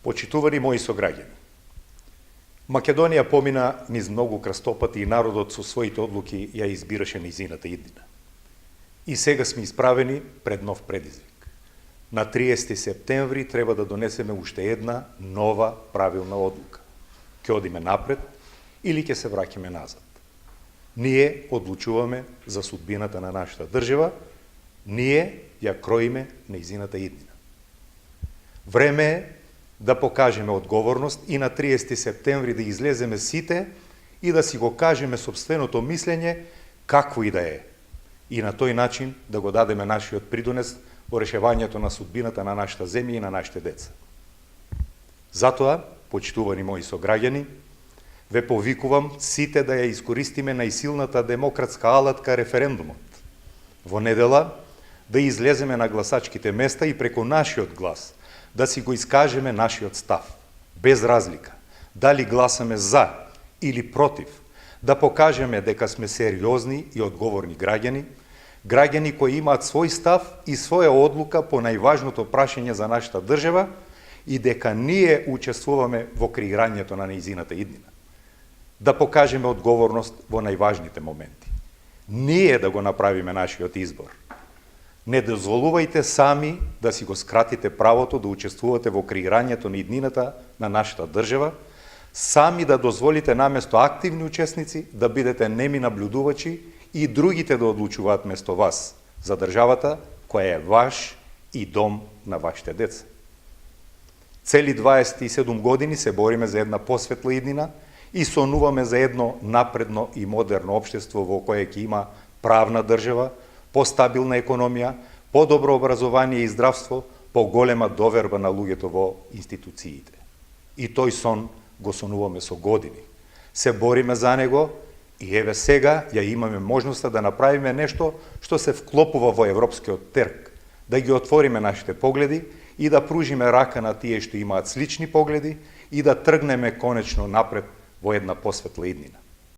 Почитувани мои сограѓани, Македонија помина низ многу крстопати и народот со своите одлуки ја избираше нејзината иднина. И сега сме исправени пред нов предизвик. На 30 септември треба да донесеме уште една нова правилна одлука. Ќе одиме напред или ќе се враќаме назад. Ние одлучуваме за судбината на нашата држава, ние ја кроиме нејзината иднина. Време е да покажеме одговорност и на 30 септември да излеземе сите и да си го кажеме собственото мислење какво и да е. И на тој начин да го дадеме нашиот придонес во решевањето на судбината на нашата земја и на нашите деца. Затоа, почитувани мои сограѓани, ве повикувам сите да ја искористиме најсилната демократска алатка референдумот. Во недела да излеземе на гласачките места и преку нашиот глас да си го искажеме нашиот став, без разлика, дали гласаме за или против, да покажеме дека сме сериозни и одговорни граѓани кои имаат свој став и своја одлука по најважното прашање за нашата држава и дека ние учествуваме во креирањето на нејзината иднина. Да покажеме одговорност во најважните моменти. Ние да го направиме нашиот избор. Не дозволувајте сами да си го скратите правото да учествувате во креирањето на иднината на нашата држава, сами да дозволите наместо активни учесници да бидете неми наблюдувачи и другите да одлучуваат место вас за државата која е ваш и дом на вашите деца. Цели 27 години се бориме за една посветла иднина и сонуваме за едно напредно и модерно општество во кое ќе има правна држава, постабилна економија, подобро образование и здравство, поголема доверба на луѓето во институциите. И тој сон го сонуваме со години. Се бориме за него и еве сега ја имаме можноста да направиме нешто што се вклопува во европскиот терк, да ги отвориме нашите погледи и да пружиме рака на тие што имаат слични погледи и да тргнеме конечно напред во една посветла иднина.